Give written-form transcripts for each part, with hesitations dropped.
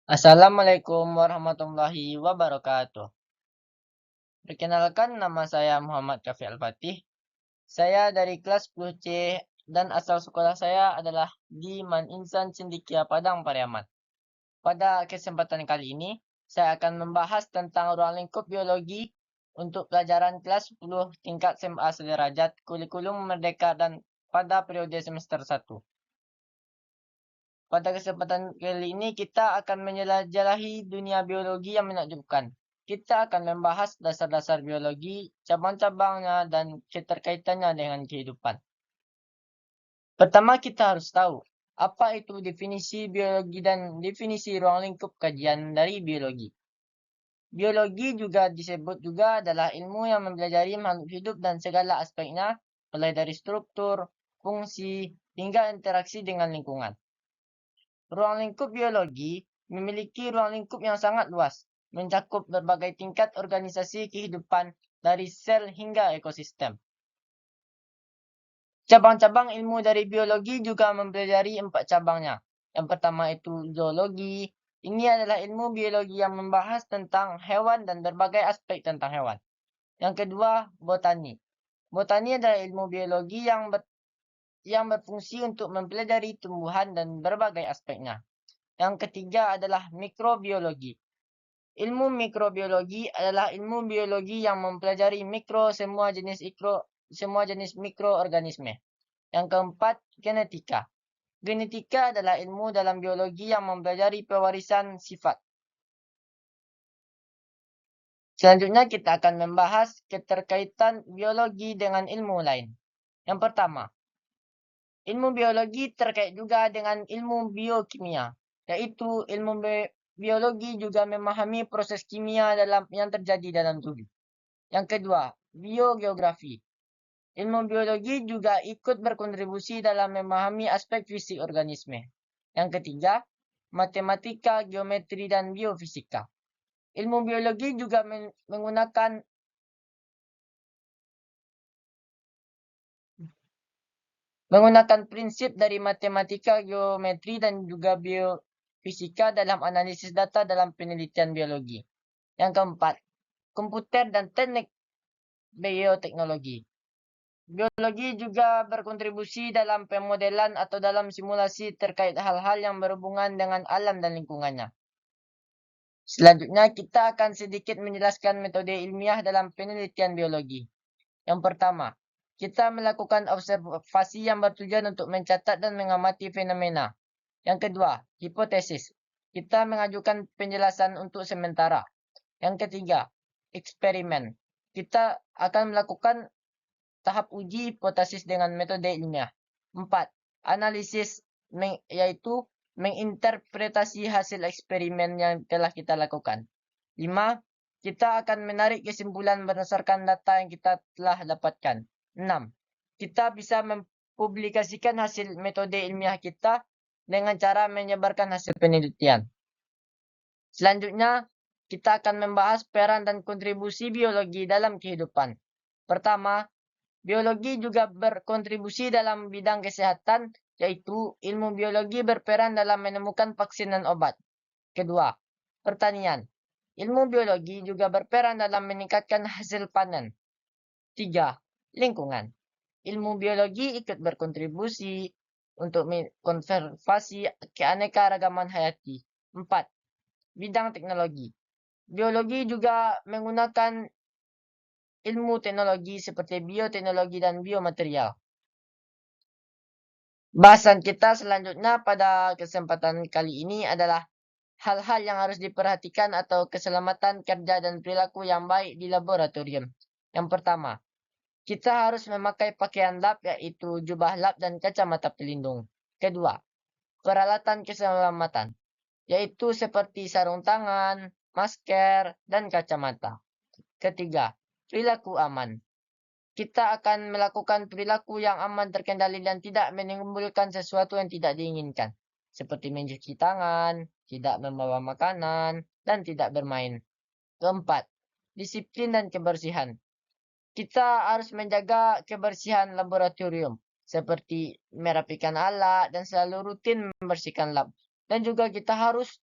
Assalamualaikum warahmatullahi wabarakatuh. Perkenalkan, nama saya Muhammad Kafi Al-Fatih. Saya dari kelas 10C dan asal sekolah saya adalah di Man Insan Cendekia Padang Pariaman. Pada kesempatan kali ini, saya akan membahas tentang ruang lingkup biologi untuk pelajaran kelas 10 tingkat SMA sederajat kurikulum Merdeka dan pada periode semester 1. Pada kesempatan kali ini kita akan menjelajahi dunia biologi yang menakjubkan. Kita akan membahas dasar-dasar biologi, cabang-cabangnya, dan keterkaitannya dengan kehidupan. Pertama kita harus tahu, apa itu definisi biologi dan definisi ruang lingkup kajian dari biologi. Biologi juga disebut juga adalah ilmu yang mempelajari makhluk hidup dan segala aspeknya, mulai dari struktur, fungsi, hingga interaksi dengan lingkungan. Ruang lingkup biologi memiliki ruang lingkup yang sangat luas, mencakup berbagai tingkat organisasi kehidupan dari sel hingga ekosistem. Cabang-cabang ilmu dari biologi juga mempelajari 4 cabangnya. Yang pertama itu zoologi. Ini adalah ilmu biologi yang membahas tentang hewan dan berbagai aspek tentang hewan. Yang kedua, botani. Botani adalah ilmu biologi yang berfungsi untuk mempelajari tumbuhan dan berbagai aspeknya. Yang ketiga adalah mikrobiologi. Ilmu mikrobiologi adalah ilmu biologi yang mempelajari semua jenis mikroorganisme. Yang keempat, genetika. Genetika adalah ilmu dalam biologi yang mempelajari pewarisan sifat. Selanjutnya kita akan membahas keterkaitan biologi dengan ilmu lain. Yang pertama, ilmu biologi terkait juga dengan ilmu biokimia, yaitu ilmu biologi juga memahami proses kimia yang terjadi dalam tubuh. Yang kedua, biogeografi. Ilmu biologi juga ikut berkontribusi dalam memahami aspek fisik organisme. Yang ketiga, matematika, geometri, dan biofisika. Ilmu biologi juga menggunakan prinsip dari matematika, geometri, dan juga biofisika dalam analisis data dalam penelitian biologi. Yang keempat, komputer dan teknik bioteknologi. Biologi juga berkontribusi dalam pemodelan atau dalam simulasi terkait hal-hal yang berhubungan dengan alam dan lingkungannya. Selanjutnya, kita akan sedikit menjelaskan metode ilmiah dalam penelitian biologi. Yang pertama, kita melakukan observasi yang bertujuan untuk mencatat dan mengamati fenomena. Yang kedua, hipotesis. Kita mengajukan penjelasan untuk sementara. Yang ketiga, eksperimen. Kita akan melakukan tahap uji hipotesis dengan metode ilmiah. 4. Analisis, yaitu menginterpretasi hasil eksperimen yang telah kita lakukan. 5. Kita akan menarik kesimpulan berdasarkan data yang kita telah dapatkan. 6. Kita bisa mempublikasikan hasil metode ilmiah kita dengan cara menyebarkan hasil penelitian. Selanjutnya, kita akan membahas peran dan kontribusi biologi dalam kehidupan. Pertama, biologi juga berkontribusi dalam bidang kesehatan, yaitu ilmu biologi berperan dalam menemukan vaksin dan obat. Kedua, pertanian. Ilmu biologi juga berperan dalam meningkatkan hasil panen. 3. Lingkungan. Ilmu biologi ikut berkontribusi untuk konservasi keanekaragaman hayati. 4. Bidang teknologi. Biologi juga menggunakan ilmu teknologi seperti bioteknologi dan biomaterial. Bahasan kita selanjutnya pada kesempatan kali ini adalah hal-hal yang harus diperhatikan atau keselamatan kerja dan perilaku yang baik di laboratorium. Yang pertama, kita harus memakai pakaian lab yaitu jubah lab dan kacamata pelindung. Kedua, peralatan keselamatan yaitu seperti sarung tangan, masker, dan kacamata. Ketiga, perilaku aman. Kita akan melakukan perilaku yang aman, terkendali, dan tidak menimbulkan sesuatu yang tidak diinginkan. Seperti mencuci tangan, tidak membawa makanan, dan tidak bermain. Keempat, disiplin dan kebersihan. Kita harus menjaga kebersihan laboratorium. Seperti merapikan alat dan selalu rutin membersihkan lab. Dan juga kita harus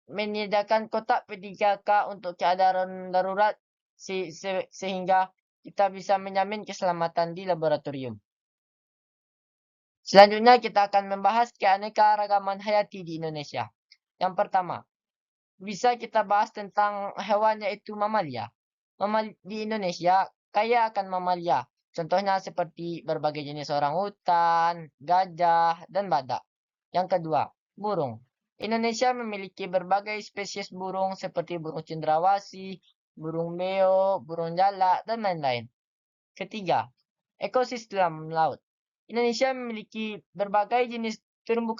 menyediakan kotak P3K untuk keadaan darurat sehingga kita bisa menjamin keselamatan di laboratorium. Selanjutnya kita akan membahas keanekaragaman hayati di Indonesia. Yang pertama, bisa kita bahas tentang hewan yaitu mamalia. Di Indonesia kaya akan mamalia. Contohnya seperti berbagai jenis orangutan, gajah, dan badak. Yang kedua, burung. Indonesia memiliki berbagai spesies burung seperti burung cendrawasih, burung beo, burung jalak, dan lain-lain. Ketiga, ekosistem laut. Indonesia memiliki berbagai jenis terumbu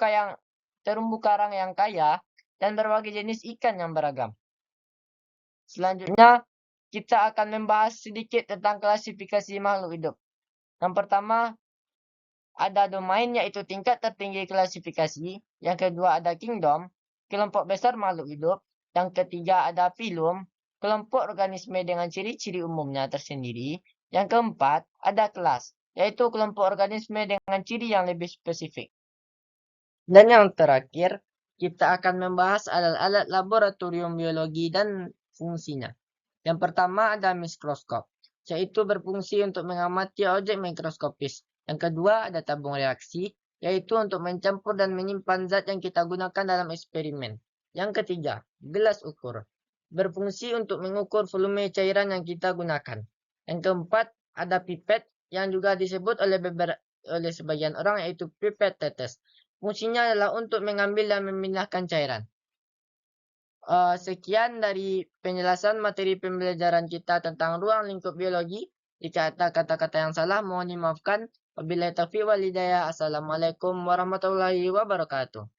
karang yang kaya dan berbagai jenis ikan yang beragam. Selanjutnya, kita akan membahas sedikit tentang klasifikasi makhluk hidup. Yang pertama, ada domain yaitu tingkat tertinggi klasifikasi. Yang kedua ada kingdom, kelompok besar makhluk hidup. Yang ketiga ada phylum, kelompok organisme dengan ciri-ciri umumnya tersendiri. Yang keempat ada kelas, yaitu kelompok organisme dengan ciri yang lebih spesifik. Dan yang terakhir, kita akan membahas alat-alat laboratorium biologi dan fungsinya. Yang pertama ada mikroskop, yaitu berfungsi untuk mengamati objek mikroskopis. Yang kedua ada tabung reaksi, yaitu untuk mencampur dan menyimpan zat yang kita gunakan dalam eksperimen. Yang ketiga, gelas ukur, berfungsi untuk mengukur volume cairan yang kita gunakan. Yang keempat, ada pipet yang juga disebut oleh sebagian orang yaitu pipet tetes. Fungsinya adalah untuk mengambil dan memindahkan cairan. Sekian dari penjelasan materi pembelajaran kita tentang ruang lingkup biologi. Jika ada kata-kata yang salah, mohon dimaafkan. Wabillahi taufiq wal hidayah. Assalamualaikum warahmatullahi wabarakatuh.